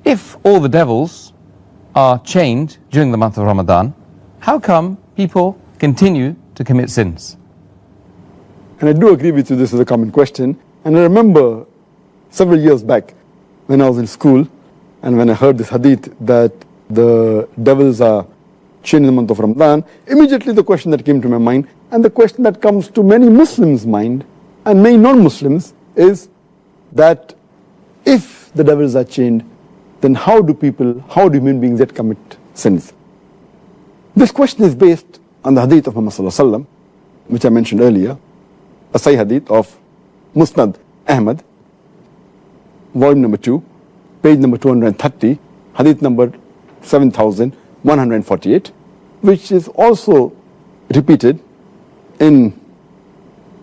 If all the devils are chained during the month of Ramadan, how come people continue to commit sins? And I do agree with you, this is a common question. And I remember several years back when I was in school and when I heard this hadith that the devils are chained in the month of Ramadan, immediately the question that came to my mind, and the question that comes to many Muslims' mind and many non-Muslims, is that if the devils are chained, then how do human beings yet commit sins? This question is based on the hadith of Muhammad sallallahu alaihi wasallam, which I mentioned earlier, a Sahih hadith of Musnad Ahmad, volume number 2, page number 230, hadith number 7148, which is also repeated in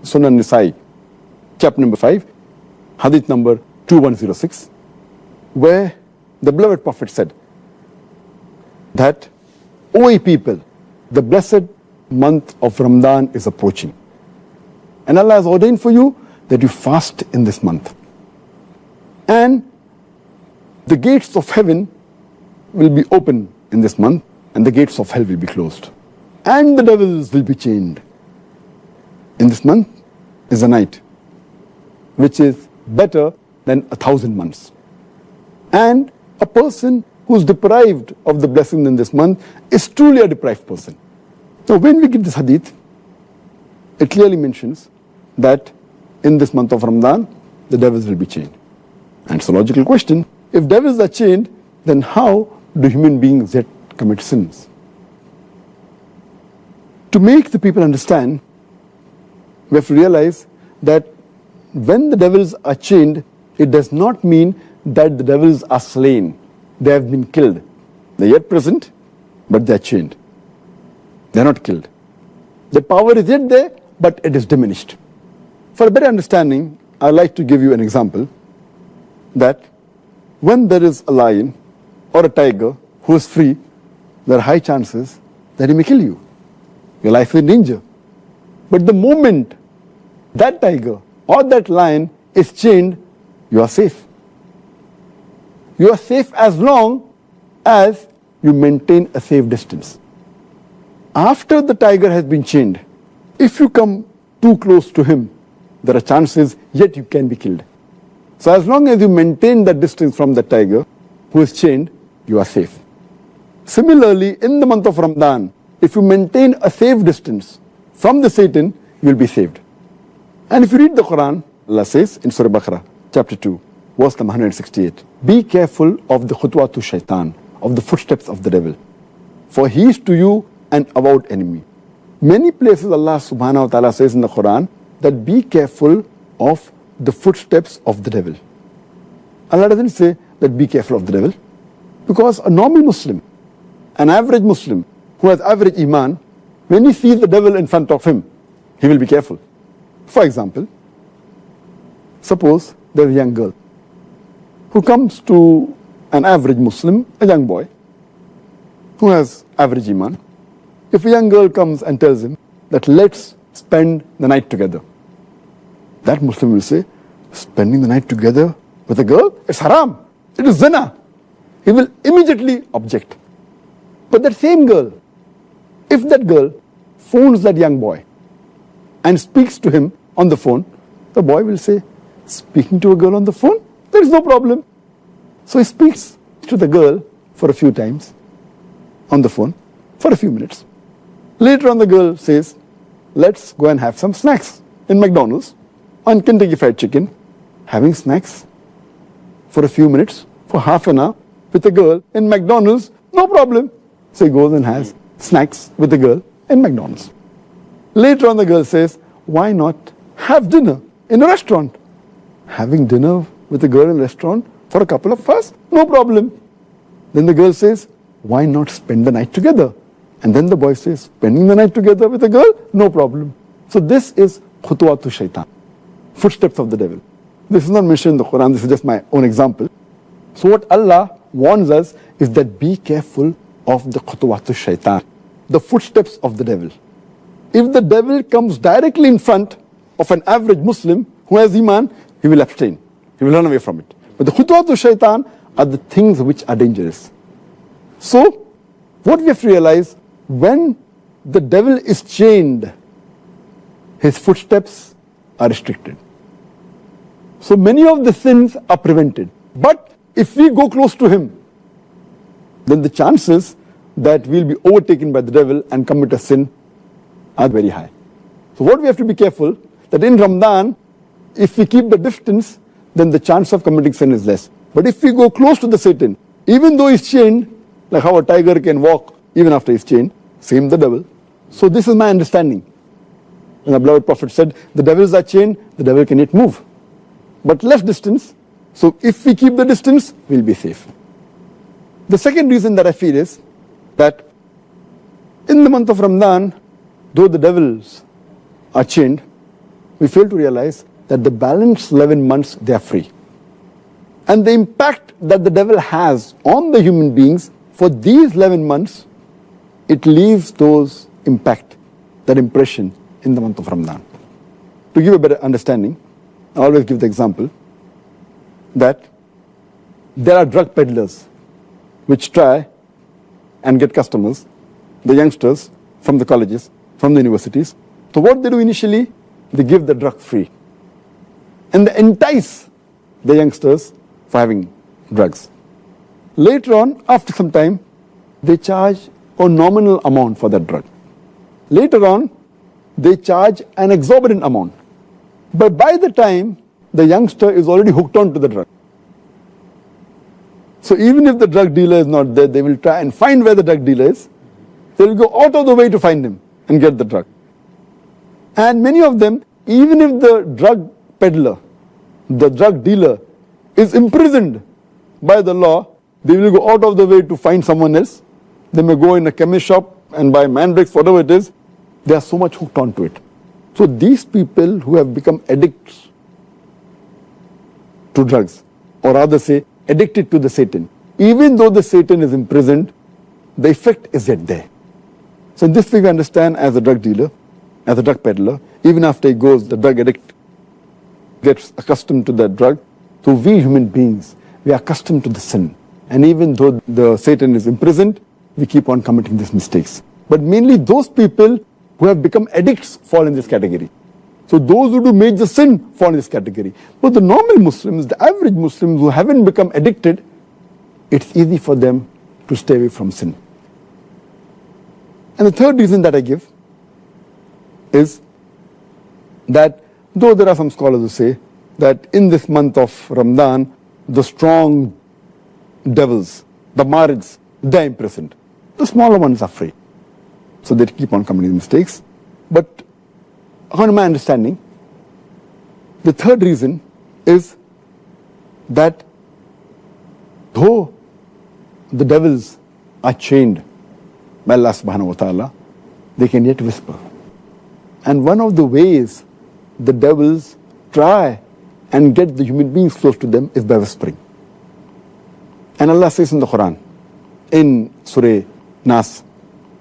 Sunan Nisa'i, chapter number 5, hadith number 2106, where the beloved Prophet said that, O ye people, the blessed month of Ramadan is approaching, and Allah has ordained for you that you fast in this month. And the gates of heaven will be open in this month, and the gates of hell will be closed. And the devils will be chained. In this month is a night which is better than 1,000 months. And a person who is deprived of the blessing in this month is truly a deprived person. Now when we get this hadith, it clearly mentions that in this month of Ramadan, the devils will be chained. And it's a logical question. If devils are chained, then how do human beings yet commit sins? To make the people understand, we have to realize that when the devils are chained, it does not mean that the devils are slain. They have been killed. They are yet present, but they are chained. They are not killed. The power is yet there, but it is diminished. For a better understanding, I would like to give you an example that when there is a lion or a tiger who is free, there are high chances that he may kill you. Your life is in danger. But the moment that tiger or that lion is chained, you are safe. You are safe as long as you maintain a safe distance. After the tiger has been chained, if you come too close to him, there are chances yet you can be killed. So as long as you maintain that distance from the tiger who is chained, you are safe. Similarly, in the month of Ramadan, if you maintain a safe distance from the Satan, you will be saved. And if you read the Quran, Allah says in Surah Baqarah, chapter 2, verse number 168, be careful of the khutwatu shaitan, of the footsteps of the devil, for he is to you an avowed enemy. Many places Allah subhanahu wa ta'ala says in the Quran that be careful of the footsteps of the devil. Allah doesn't say that be careful of the devil, because a normal Muslim, an average Muslim who has average iman, when he sees the devil in front of him, he will be careful. For example, suppose there's a young girl who comes to an average Muslim, a young boy who has average iman. If a young girl comes and tells him that let's spend the night together, that Muslim will say, spending the night together with a girl, it's haram, it is zina. He will immediately object. But that same girl, if that girl phones that young boy and speaks to him on the phone, the boy will say, speaking to a girl on the phone, there is no problem. So he speaks to the girl for a few times on the phone for a few minutes. Later on the girl says, let's go and have some snacks in McDonald's on Kentucky Fried Chicken. Having snacks for a few minutes, for half an hour with a girl in McDonald's, no problem. So he goes and has snacks with the girl in McDonald's. Later on the girl says, why not have dinner in a restaurant? Having dinner with a girl in a restaurant for a couple of hours, no problem. Then the girl says, why not spend the night together? And then the boy says, spending the night together with a girl, no problem. So this is khutwatu shaitan, footsteps of the devil. This is not mentioned in the Quran, this is just my own example. So what Allah warns us is that be careful of the khutwatu shaitan, the footsteps of the devil. If the devil comes directly in front of an average Muslim who has iman, he will abstain. He will run away from it. But the khutwatu shaitan are the things which are dangerous. So, what we have to realize, when the devil is chained, his footsteps are restricted. So many of the sins are prevented. But if we go close to him, then the chances that we'll be overtaken by the devil and commit a sin are very high. So what we have to be careful, that in Ramadan, if we keep the distance, then the chance of committing sin is less. But if we go close to the Satan, even though he's chained, like how a tiger can walk even after he's chained, same the devil. So this is my understanding. And the beloved Prophet said, the devils are chained, the devil can yet move. But less distance, so if we keep the distance, we'll be safe. The second reason that I feel is that in the month of Ramadan, though the devils are chained, we fail to realize that the balance 11 months, they are free. And the impact that the devil has on the human beings for these 11 months, it leaves those impact, that impression in the month of Ramadan. To give a better understanding, I always give the example that there are drug peddlers which try and get customers, the youngsters from the colleges, from the universities. So what they do initially, they give the drug free. And they entice the youngsters for having drugs. Later on, after some time, they charge a nominal amount for that drug. Later on, they charge an exorbitant amount. But by the time the youngster is already hooked on to the drug, so even if the drug dealer is not there, they will try and find where the drug dealer is. They will go out of the way to find him and get the drug. And many of them, even if the drug peddler, the drug dealer, is imprisoned by the law, they will go out of the way to find someone else. They may go in a chemist shop and buy Mandrix, whatever it is. They are so much hooked on to it. So these people who have become addicts to drugs, or rather say addicted to the Satan, even though the Satan is imprisoned, the effect is yet there. So in this way we understand, as a drug dealer, as a drug peddler, even after he goes, the drug addict gets accustomed to that drug. So we human beings, we are accustomed to the sin. And even though the Satan is imprisoned, we keep on committing these mistakes. But mainly those people who have become addicts fall in this category. So those who do major sin fall in this category. But the normal Muslims, the average Muslims who haven't become addicted, it's easy for them to stay away from sin. And the third reason that I give is that though there are some scholars who say that in this month of Ramadan, the strong devils, the marids, they're imprisoned. The smaller ones are free. So they keep on committing mistakes. But according to my understanding, the third reason is that though the devils are chained by Allah subhanahu wa ta'ala, they can yet whisper. And one of the ways the devils try and get the human beings close to them is by whispering. And Allah says in the Quran, in Surah Nas,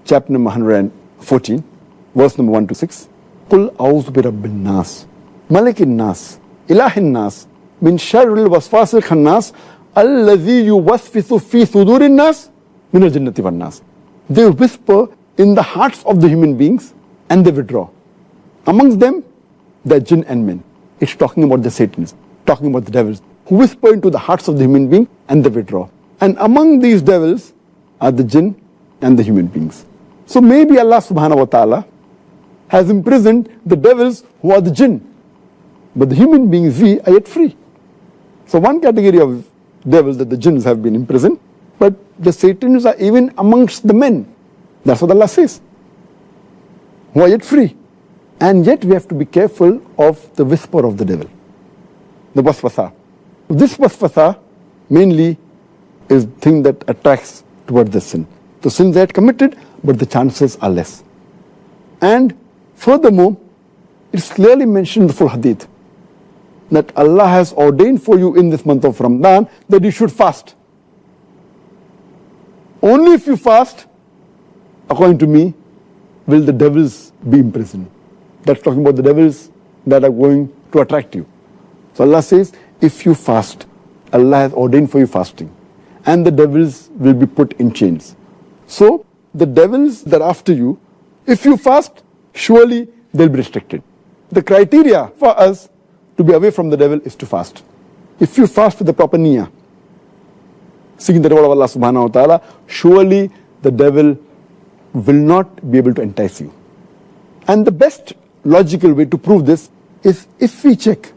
chapter number 114, verse number 1 to 6, قُلْ أَعُوذُ بِرَبِّ النَّاسِ مَلِكِ النَّاسِ إِلَهِ النَّاسِ مِنْ شَرِّ الْوَسْوَاسِ الْخَنَّاسِ الَّذِي يُوَسْوِسُ فِي صُدُورِ النَّاسِ مِنَ الْجِنَّةِ وَالنَّاسِ. They whisper in the hearts of the human beings and they withdraw. Amongst them, the jinn and men. It's talking about the Satans, talking about the devils, who whisper into the hearts of the human being and they withdraw. And among these devils are the jinn and the human beings. So maybe Allah subhanahu wa ta'ala has imprisoned the devils who are the jinn. But the human beings, we are yet free. So one category of devils, that the jinns have been imprisoned, but the Satans are even amongst the men. That's what Allah says. Who are yet free. And yet we have to be careful of the whisper of the devil. The waswasa. This waswasa mainly is the thing that attracts towards the sin. The sins they had committed, but the chances are less. And furthermore, it's clearly mentioned in the full hadith that Allah has ordained for you in this month of Ramadan that you should fast. Only if you fast, according to me, will the devils be imprisoned. That's talking about the devils that are going to attract you. So Allah says, if you fast, Allah has ordained for you fasting. and the devils will be put in chains. So the devils that are after you, if you fast, surely they'll be restricted. The criteria for us to be away from the devil is to fast. If you fast with the proper niyyah, seeking the reward of Allah subhanahu wa ta'ala, surely the devil will not be able to entice you. And the best logical way to prove this is if we check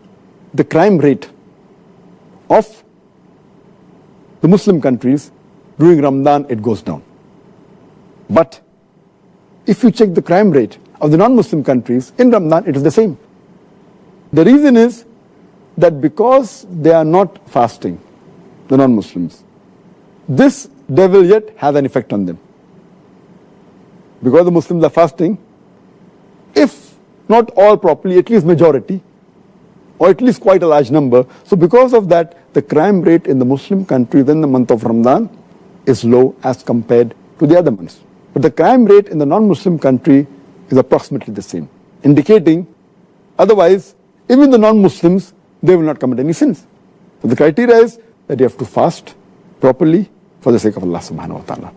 the crime rate of the Muslim countries during Ramadan, it goes down. But if you check the crime rate of the non-Muslim countries in Ramadan, it is the same. The reason is that because they are not fasting, the non-Muslims, this devil yet has an effect on them. Because the Muslims are fasting, if not all properly, at least majority, or at least quite a large number. So because of that, the crime rate in the Muslim countries in the month of Ramadan is low as compared to the other months. But the crime rate in the non-Muslim country is approximately the same, indicating otherwise, even the non-Muslims, they will not commit any sins. So the criteria is that you have to fast properly for the sake of Allah subhanahu wa ta'ala.